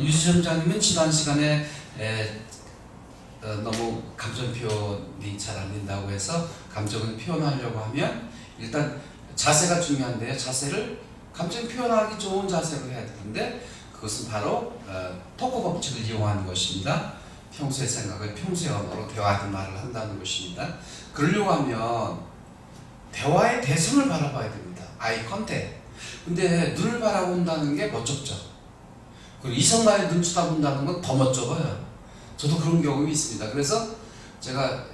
유지점장님은 지난 시간에 너무 감정 표현이 잘 안 된다고 해서 감정을 표현하려고 하면 일단 자세가 중요한데요. 자세를 감정 표현하기 좋은 자세로 해야 되는데 그것은 바로 토크 법칙을 이용하는 것입니다. 평소의 생각을 평소의 언어로 대화하는 말을 한다는 것입니다. 그러려고 하면 대화의 대상을 바라봐야 됩니다. 아이 컨택. 근데 눈을 바라본다는 게 멋쩍죠. 그리고 이성만의 눈 쳐다본다는 건 더 멋쩍어요. 저도 그런 경험이 있습니다. 그래서 제가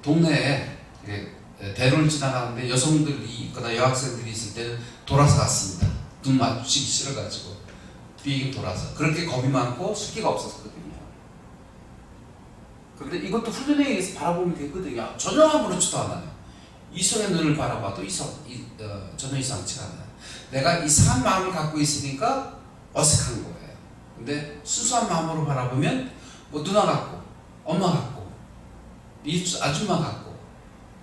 동네에 대로를 지나가는데 여성들이 있거나 여학생들이 있을 때는 돌아서 갔습니다. 눈 마주치기 싫어가지고 빙 돌아서. 그렇게 겁이 많고 숫기가 없었거든요. 그런데 이것도 훈련에 의해서 바라보면 되거든요. 전혀 아무렇지도 않아요. 이성의 눈을 바라봐도 전혀 이상치가 않아요. 내가 이상한 마음을 갖고 있으니까 어색한 거예요. 근데 순수한 마음으로 바라보면 뭐 누나 같고 엄마 같고 이 아줌마 같고,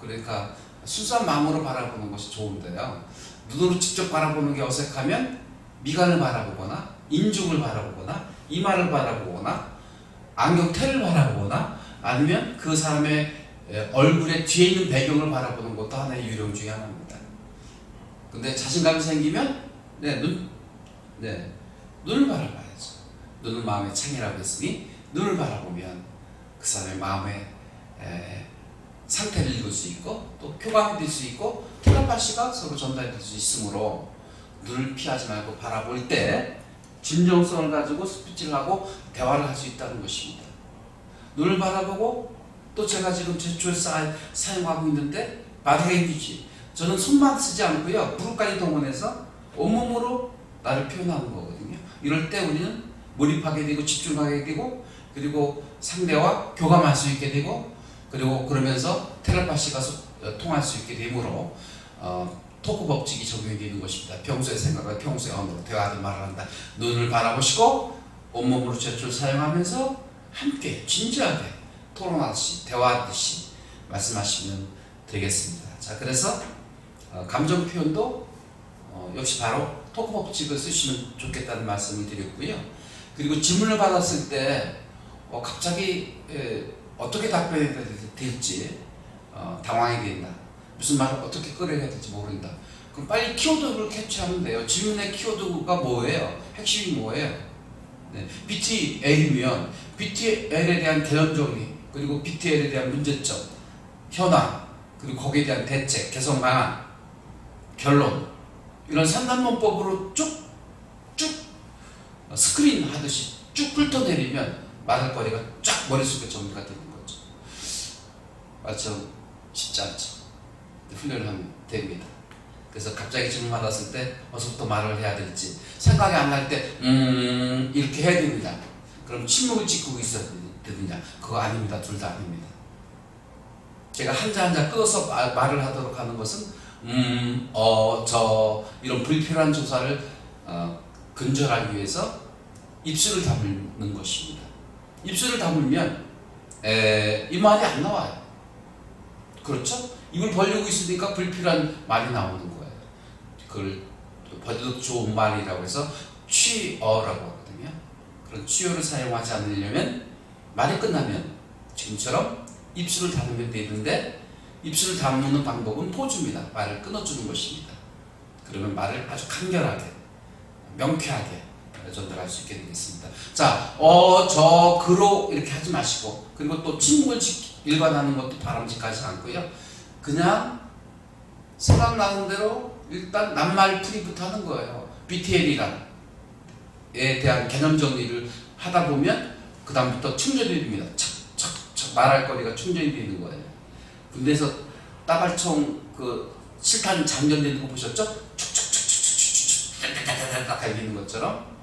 그러니까 순수한 마음으로 바라보는 것이 좋은데요. 눈으로 직접 바라보는 게 어색하면 미간을 바라보거나 인중을 바라보거나 이마를 바라보거나 안경테를 바라보거나 아니면 그 사람의 얼굴의 뒤에 있는 배경을 바라보는 것도 하나의 유령 중에 하나입니다. 근데 자신감이 생기면 눈을 바라봐야죠. 눈은 마음의 창이라고 했으니 눈을 바라보면 그 사람의 마음의 상태를 읽을 수 있고 또 교감이 될 수 있고 텔레파시가 서로 전달될 수 있으므로 눈을 피하지 말고 바라볼 때 진정성을 가지고 스피치를 하고 대화를 할 수 있다는 것입니다. 눈을 바라보고 또 제가 지금 제초를 사용하고 있는데 바디랭귀지, 저는 손만 쓰지 않고요 무릎까지 동원해서 온몸으로 나를 표현하는 거거든요. 이럴 때 우리는 몰입하게 되고 집중하게 되고 그리고 상대와 교감할 수 있게 되고 그리고 그러면서 텔레파시가 통할 수 있게 되므로 토크 법칙이 적용이 되는 것입니다. 평소의 생각을 평소의 언어로 대화하든 말을 한다. 눈을 바라보시고 온몸으로 제초를 사용하면서 함께 진지하게 토론하듯이 대화하듯이 말씀하시면 되겠습니다. 자, 그래서 감정 표현도 역시 바로 토크 법칙을 쓰시면 좋겠다는 말씀을 드렸고요. 그리고 질문을 받았을 때 갑자기 어떻게 답변해야 될지 당황이 된다. 무슨 말을 어떻게 끌어야 될지 모른다. 그럼 빨리 키워드를 캐치하면 돼요. 질문의 키워드가 뭐예요? 핵심이 뭐예요? BTL이면 BTL에 대한 개념 정리, 그리고 BTL에 대한 문제점, 현황, 그리고 거기에 대한 대책, 개선 방안, 결론, 이런 3단문법으로 쭉쭉 스크린 하듯이 쭉 훑어내리면 말할 거리가 쫙 머릿속에 정리가 되는 거죠. 맞죠? 쉽지 않죠. 훈련을 하면 됩니다. 그래서 갑자기 질문 받았을 때 어디서부터 말을 해야 될지 생각이 안 날 때 이렇게 해야 됩니다. 그럼 침묵을 지키고 있어야 되느냐? 그거 아닙니다. 둘 다 아닙니다. 제가 한자 한자 끊어서 말을 하도록 하는 것은 저 이런 불필요한 조사를 근절하기 위해서 입술을 다물는 것입니다. 입술을 다물면 이 말이 안 나와요. 그렇죠? 입을 벌리고 있으니까 불필요한 말이 나오는 거예요. 그걸 벌려도 좋은 말이라고 해서 취어라고 하거든요. 그런 취어를 사용하지 않으려면 말이 끝나면 지금처럼 입술을 다물면 되는데 입술을 다무는 방법은 포즈입니다. 말을 끊어주는 것입니다. 그러면 말을 아주 간결하게 명쾌하게 전달할 수 있게 되겠습니다. 자, 저, 그로 이렇게 하지 마시고 그리고 또 침묵을 일관하는 것도 바람직하지 않고요. 그냥 생각나는 대로 일단 낱말풀이부터 하는 거예요. BTL에 대한 개념 정리를 하다 보면 그 다음부터 충전이 됩니다. 착착착 말할 거리가 충전이 되는 거예요. 군대에서 따발총 그 실탄 장전되는 거 보셨죠? 축축축축축축축 딱 갈리는 것처럼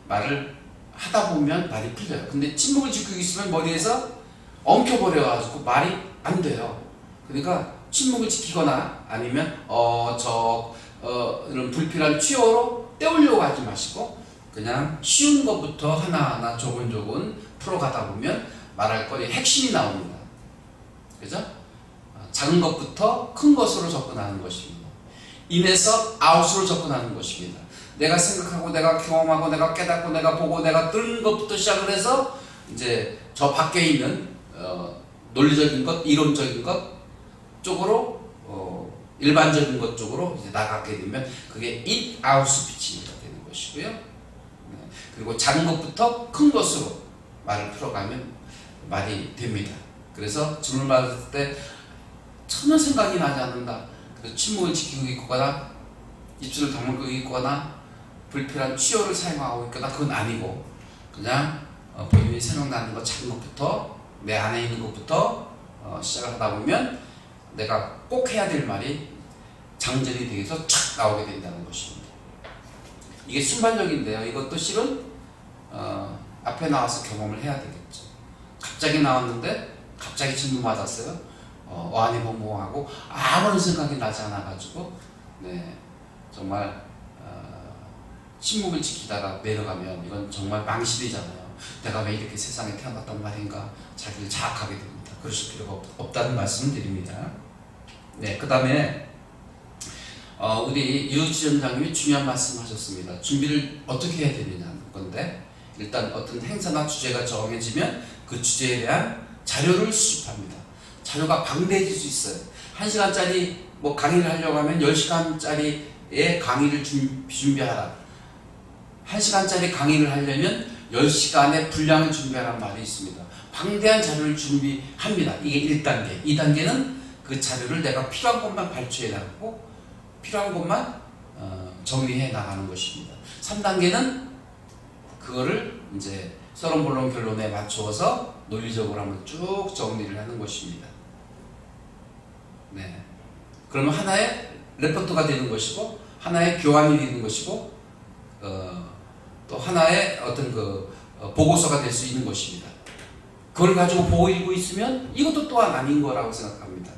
말을 하다 보면 말이 풀려요. 근데 침묵을 지키고 있으면 머리에서 엉켜버려가지고 말이 안 돼요. 그러니까 침묵을 지키거나 아니면 이런 불필요한 취어로 때우려고 하지 마시고 그냥 쉬운 것부터 하나하나 조근조근 풀어가다 보면 말할 거리의 핵심이 나옵니다. 그죠? 작은 것부터 큰 것으로 접근하는 것입니다. 인에서 아웃으로 접근하는 것입니다. 내가 생각하고 내가 경험하고 내가 깨닫고 내가 보고 내가 들은 것부터 시작을 해서 이제 저 밖에 있는 논리적인 것, 이론적인 것 쪽으로 일반적인 것 쪽으로 이제 나가게 되면 그게 in out 스피치가 되는 것이고요. 네. 그리고 작은 것부터 큰 것으로 말을 풀어가면 말이 됩니다. 그래서 질문 받을 때 전혀 생각이 나지 않는다. 그래서 침묵을 지키고 있거나 입술을 다물고 있거나 불필요한 치어를 사용하고 있거나 그건 아니고 그냥 본인이 생각나는 것 작은 것부터 내 안에 있는 것부터 시작을 하다 보면 내가 꼭 해야 될 말이 장전이 되어서 촥 나오게 된다는 것입니다. 이게 순발력인데요. 이것도 실은 앞에 나와서 경험을 해야 되겠죠. 갑자기 나왔는데 갑자기 질문 받았어요. 어안이뭐뭐하고 아무런 생각이 나지 않아가지고 네, 정말 침묵을 지키다가 내려가면 이건 정말 망신이잖아요. 내가 왜 이렇게 세상에 태어났단 말인가 자기를 자학하게 됩니다. 그러실 필요가 없다는 말씀을 드립니다. 네, 그 다음에 우리 유지원장님이 중요한 말씀하셨습니다. 준비를 어떻게 해야 되느냐는 건데 일단 어떤 행사나 주제가 정해지면 그 주제에 대한 자료를 수집합니다. 자료가 방대해질 수 있어요. 1시간짜리 뭐 강의를 하려고 하면 10시간짜리의 강의를 준비하라. 1시간짜리 강의를 하려면 10시간의 분량을 준비하라는 말이 있습니다. 방대한 자료를 준비합니다. 이게 1단계. 2단계는 그 자료를 내가 필요한 것만 발췌해 나가고 필요한 것만 정리해 나가는 것입니다. 3단계는 그거를 이제 서론 본론 결론에 맞추어서 논리적으로 한번 쭉 정리를 하는 것입니다. 네. 그러면 하나의 레포트가 되는 것이고 하나의 교환이 되는 것이고 또 하나의 어떤 보고서가 될 수 있는 것입니다. 그걸 가지고 보이고 있으면 이것도 또한 아닌 거라고 생각합니다.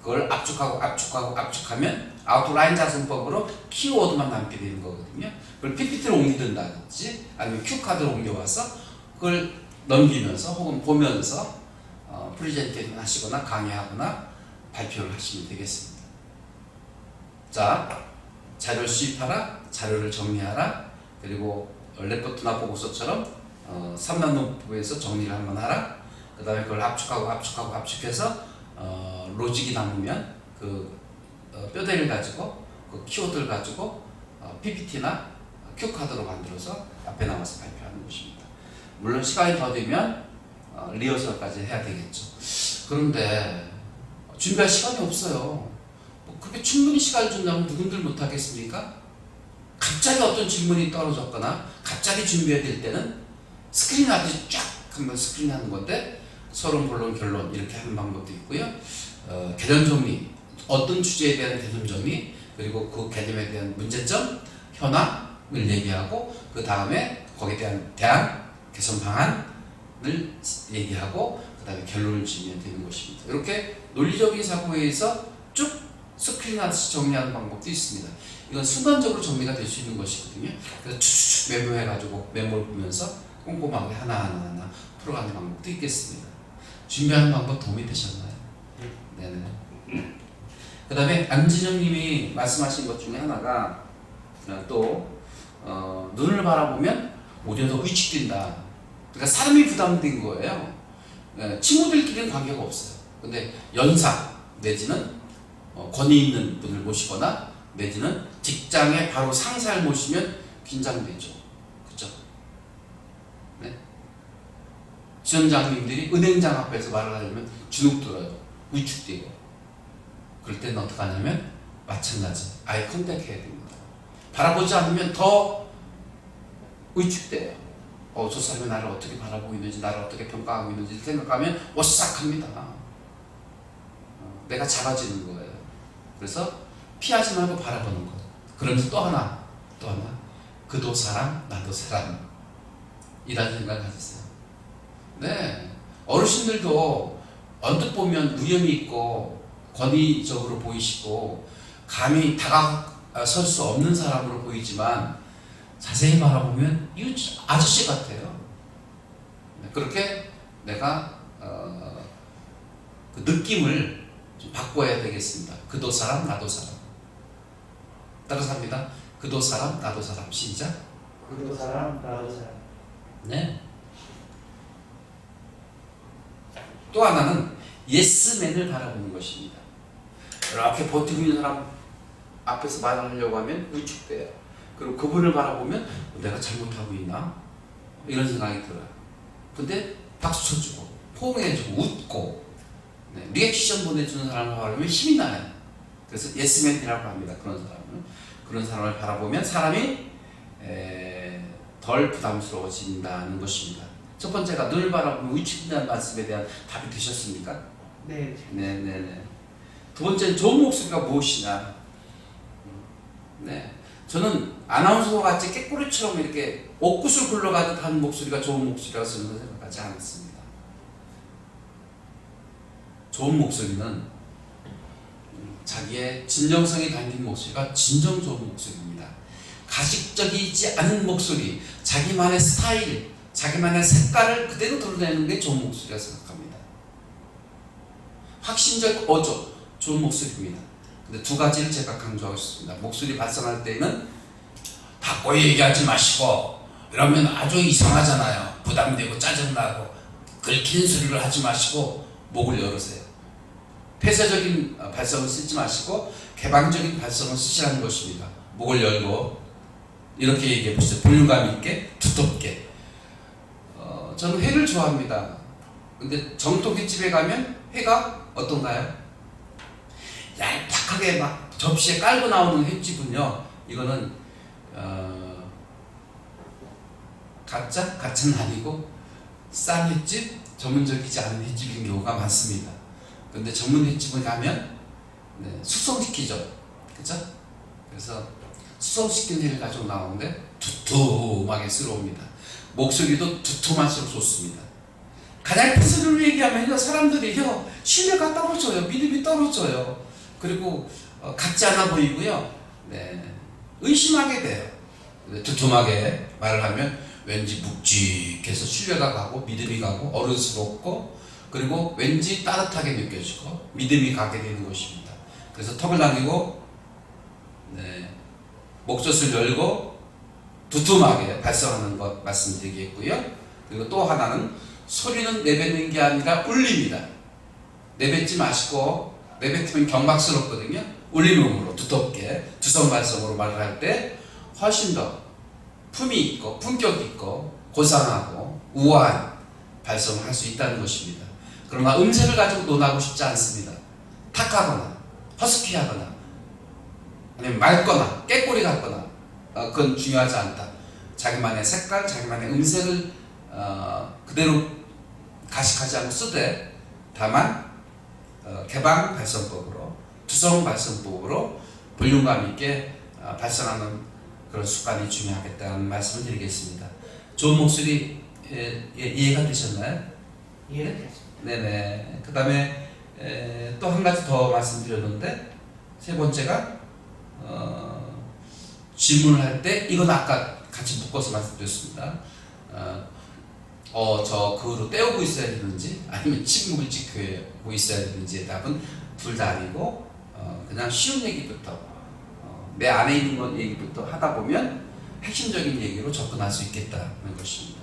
그걸 압축하면 아웃라인 자선법으로 키워드만 남게 되는 거거든요. 그걸 PPT로 옮기든지 아니면 큐카드로 옮겨와서 그걸 넘기면서 혹은 보면서 프레젠테이션 하시거나 강의하거나 발표를 하시면 되겠습니다. 자, 자료를 수집하라, 자료를 정리하라, 그리고 레포트나 보고서처럼 3단원법에서 정리를 한번 하라. 그 다음에 그걸 압축해서 로직이 남으면 그 뼈대를 가지고 그 키워드를 가지고 PPT나 큐카드로 만들어서 앞에 나와서 발표하는 것입니다. 물론 시간이 더 되면 리허설까지 해야 되겠죠. 그런데 준비할 시간이 없어요. 그렇게 충분히 시간을 준다면 누군들 못하겠습니까? 갑자기 어떤 질문이 떨어졌거나 갑자기 준비해야 될 때는 스크린 하듯이 쫙 한번 스크린 하는 건데 서론, 본론, 결론 이렇게 하는 방법도 있고요. 개념 정리, 어떤 주제에 대한 개념 정리, 그리고 그 개념에 대한 문제점, 현황을 얘기하고 그 다음에 거기에 대한 대안, 개선 방안을 얘기하고 그 다음에 결론을 지으면 되는 것입니다. 이렇게 논리적인 사고에서 쭉 스크린하듯이 정리하는 방법도 있습니다. 이건 순간적으로 정리가 될 수 있는 것이거든요. 그래서 쭉쭉 메모해가지고 메모를 보면서 꼼꼼하게 하나하나 풀어가는 방법도 있겠습니다. 준비하는 방법 도움이 되셨나요? 네네. 그 다음에 안진영님이 말씀하신 것 중에 하나가 또 눈을 바라보면 오히려 더 위축된다. 그러니까 사람이 부담된 거예요. 친구들끼리는 관계가 없어요. 근데 연사 내지는 권위 있는 분을 모시거나 내지는 직장에 바로 상사를 모시면 긴장되죠. 그죠? 네? 지원장님들이 은행장 앞에서 말을 하려면 주눅 들어요. 위축되고. 그럴 때는 어떻게 하냐면 마찬가지 아이 컨택 해야 됩니다. 바라보지 않으면 더 위축돼요. 저 사람이 나를 어떻게 바라보고 있는지 나를 어떻게 평가하고 있는지 생각하면 오싹합니다. 내가 작아지는 거예요. 그래서 피하지 말고 바라보는 것. 그러면서 또 하나 그도 사람 나도 사람 이라는 생각을 가지세요. 네, 어르신들도 언뜻 보면 위험이 있고 권위적으로 보이시고 감히 다가설 수 없는 사람으로 보이지만 자세히 바라보면 이 아저씨 같아요. 그렇게 내가 그 느낌을 좀 바꿔야 되겠습니다. 그도 사람 나도 사람. 따라서 합니다. 그도 사람 나도 사람. 시작. 그도 사람 나도 사람. 네. 또 하나는 예스맨을 바라보는 것입니다. 이렇게 버티고 있는 사람 앞에서 말하려고 하면 위축돼요. 그리고 그분을 바라보면 내가 잘못하고 있나? 이런 생각이 들어요. 근데 박수 쳐주고 포옹해주고 웃고 리액션 보내주는 사람을 바라보면 힘이 나요. 그래서 예스맨이라고 합니다. 그런 사람을 바라보면 사람이 덜 부담스러워진다는 것입니다. 첫 번째가 눈을 바라보면 위축된다는 말씀에 대한 답이 되셨습니까? 네. 네네네. 두 번째는 좋은 목소리가 무엇이냐? 네. 저는 아나운서와 같이 깨꼬리처럼 이렇게 옥구슬 굴러가듯 하는 목소리가 좋은 목소리라고 저는 생각하지 않습니다. 좋은 목소리는 자기의 진정성이 담긴 목소리가 진정 좋은 목소리입니다. 가식적이지 않은 목소리, 자기만의 스타일, 자기만의 색깔을 그대로 드러내는 게 좋은 목소리라고 생각합니다. 확신적 어조, 좋은 목소리입니다. 근데 두 가지를 제가 강조하고 싶습니다. 목소리 발성할 때는 닫고 얘기하지 마시고 이러면 아주 이상하잖아요. 부담되고 짜증나고 긁힌 소리를 하지 마시고 목을 열으세요. 폐쇄적인 발성을 쓰지 마시고 개방적인 발성을 쓰시라는 것입니다. 목을 열고 이렇게 얘기해 보세요. 볼륨감 있게, 두텁게. 저는 회를 좋아합니다. 근데 정통 횟집에 가면 회가 어떤가요? 얄팍하게 막 접시에 깔고 나오는 횟집은요, 이거는 가짜는 아니고 싼 횟집, 전문적이지 않은 횟집인 경우가 많습니다. 근데 전문 횟집을 가면 숙성시키죠, 그렇죠? 그래서 숙성시킨 회를 가지고 나오는데 두툼하게 쓸어옵니다. 목소리도 두툼할수록 좋습니다. 가장 큰 소리를 얘기하면요, 사람들이요 신뢰가 떨어져요, 믿음이 떨어져요. 그리고 같지 않아 보이고요, 의심하게 돼요. 두툼하게 말을 하면 왠지 묵직해서 신뢰가 가고 믿음이 가고 어른스럽고 그리고 왠지 따뜻하게 느껴지고 믿음이 가게 되는 것입니다. 그래서 턱을 당기고 목젖을 열고 두툼하게 발성하는 것 말씀드리겠고요. 그리고 또 하나는 소리는 내뱉는 게 아니라 울립니다. 내뱉지 마시고, 내뱉으면 경박스럽거든요. 울림음으로 두텁게 두성 발성으로 말을 할 때 훨씬 더 품이 있고 품격 있고 고상하고 우아한 발성을 할 수 있다는 것입니다. 그러나 음색을 가지고 논하고 싶지 않습니다. 탁하거나 허스키하거나 아니면 맑거나 깨꼬리 같거나 그건 중요하지 않다. 자기만의 색깔, 자기만의 음색을 그대로 가식하지 않고 쓰되 다만 개방 발성법으로 두성 발성법으로 볼륨감 있게 발성하는 그런 습관이 중요하겠다는 말씀을 드리겠습니다. 좋은 목소리 이해가 되셨나요? 이해가 됐습니다. 네네. 그 다음에 또 한 가지 더 말씀드렸는데 세 번째가 질문을 할 때 이건 아까 같이 묶어서 말씀드렸습니다. 저 그로 때우고 있어야 되는지 아니면 침묵을 지키고 있어야 되는지의 답은 둘 다 아니고 그냥 쉬운 얘기부터 내 안에 있는 것 얘기부터 하다 보면 핵심적인 얘기로 접근할 수 있겠다는 것입니다.